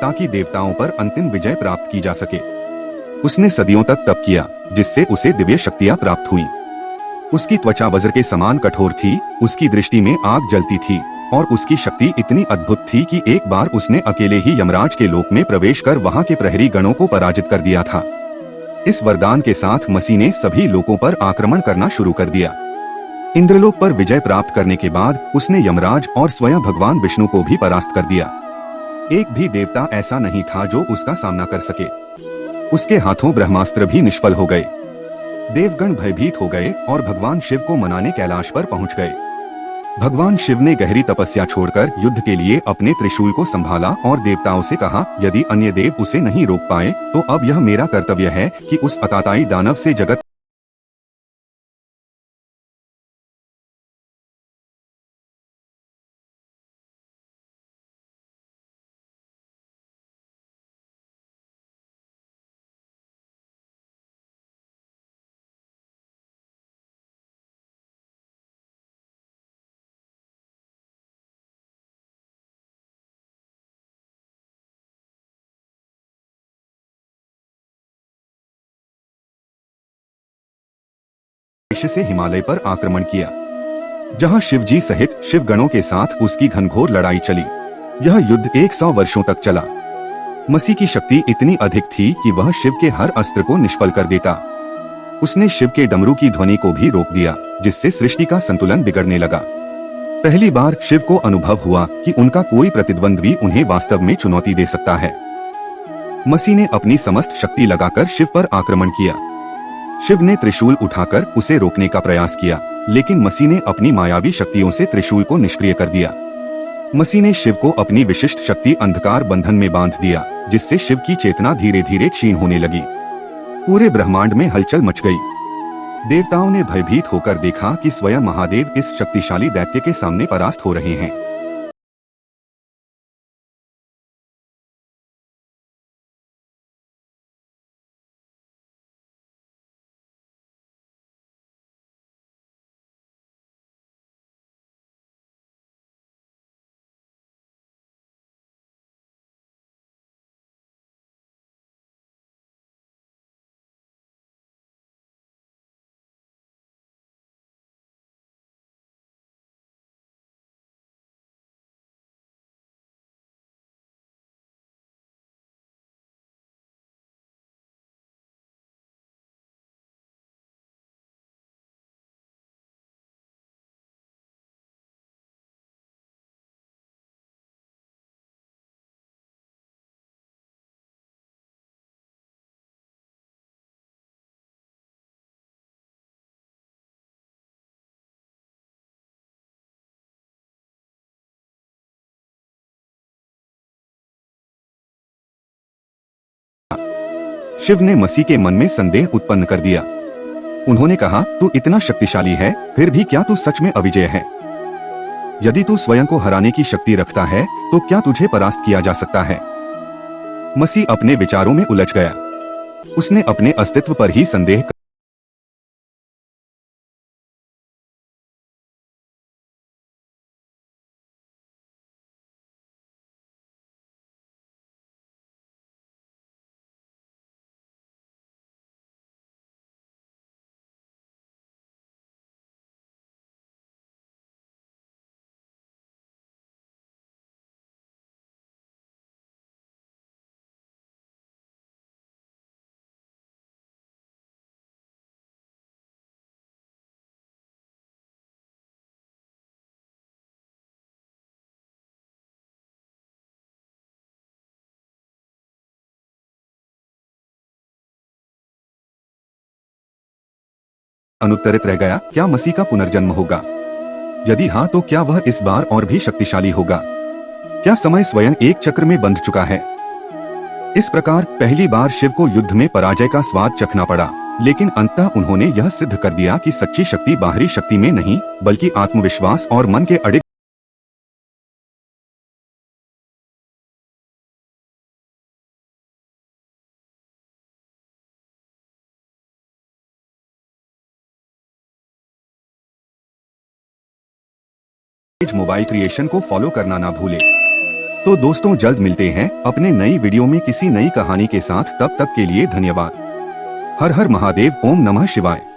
ताकि देवताओं पर अंतिम विजय प्राप्त की जा सके। उसने सदियों तक तप किया, जिससे उसे दिव्य शक्तियां प्राप्त हुई। उसकी त्वचा वज्र के समान कठोर थी, उसकी दृष्टि में आग जलती थी और उसकी शक्ति इतनी अद्भुत थी कि एक बार उसने अकेले ही यमराज के लोक में प्रवेश कर वहां के प्रहरी गणों को पराजित कर दिया था। इस वरदान के साथ मसी ने सभी लोकों पर आक्रमण करना शुरू कर दिया। इंद्रलोक पर विजय प्राप्त करने के बाद उसने यमराज और स्वयं भगवान विष्णु को भी परास्त कर दिया। एक भी देवता ऐसा नहीं था जो उसका सामना कर सके। उसके हाथों ब्रह्मास्त्र भी निष्फल हो गए। देवगण भयभीत हो गए और भगवान शिव को मनाने कैलाश पर पहुंच गए। भगवान शिव ने गहरी तपस्या छोड़कर युद्ध के लिए अपने त्रिशूल को संभाला और देवताओं से कहा, यदि अन्य देव उसे नहीं रोक पाए तो अब यह मेरा कर्तव्य है कि उस अताताई दानव से जगत से हिमालय पर आक्रमण किया, जहां शिवजी सहित शिवगणों के साथ उसकी घनघोर लड़ाई चली। यह युद्ध 100 वर्षों तक चला। मसी की शक्ति इतनी अधिक थी कि वह शिव के हर अस्त्र को निष्फल कर देता। उसने शिव के डमरू की ध्वनि को भी रोक दिया, जिससे सृष्टि का संतुलन बिगड़ने लगा। पहली बार शिव को अनुभव हुआ कि उनका कोई प्रतिद्वंद्वी उन्हें वास्तव में चुनौती दे सकता है। मसी ने अपनी समस्त शक्ति लगाकर शिव पर आक्रमण किया। शिव ने त्रिशूल उठाकर उसे रोकने का प्रयास किया, लेकिन मसी ने अपनी मायावी शक्तियों से त्रिशूल को निष्क्रिय कर दिया। मसी ने शिव को अपनी विशिष्ट शक्ति अंधकार बंधन में बांध दिया, जिससे शिव की चेतना धीरे धीरे क्षीण होने लगी। पूरे ब्रह्मांड में हलचल मच गई। देवताओं ने भयभीत होकर देखा कि स्वयं महादेव इस शक्तिशाली दैत्य के सामने परास्त हो रहे हैं। शिव ने मसी के मन में संदेह उत्पन्न कर दिया। उन्होंने कहा, तू इतना शक्तिशाली है, फिर भी क्या तू सच में अविजय है? यदि तू स्वयं को हराने की शक्ति रखता है, तो क्या तुझे परास्त किया जा सकता है? मसी अपने विचारों में उलझ गया। उसने अपने अस्तित्व पर ही संदेह अनुत्तरित रह गया। क्या मसीह का पुनर्जन्म होगा? यदि हाँ, तो क्या वह इस बार और भी शक्तिशाली होगा? क्या समय स्वयं एक चक्र में बंध चुका है? इस प्रकार पहली बार शिव को युद्ध में पराजय का स्वाद चखना पड़ा, लेकिन अंततः उन्होंने यह सिद्ध कर दिया कि सच्ची शक्ति बाहरी शक्ति में नहीं, बल्कि आत्मविश्वास और मन के अडिग मोबाइल क्रिएशन को फॉलो करना ना भूले। तो दोस्तों जल्द मिलते हैं अपने नई वीडियो में किसी नई कहानी के साथ। तब तक के लिए धन्यवाद। हर हर महादेव। ओम नमः शिवाय।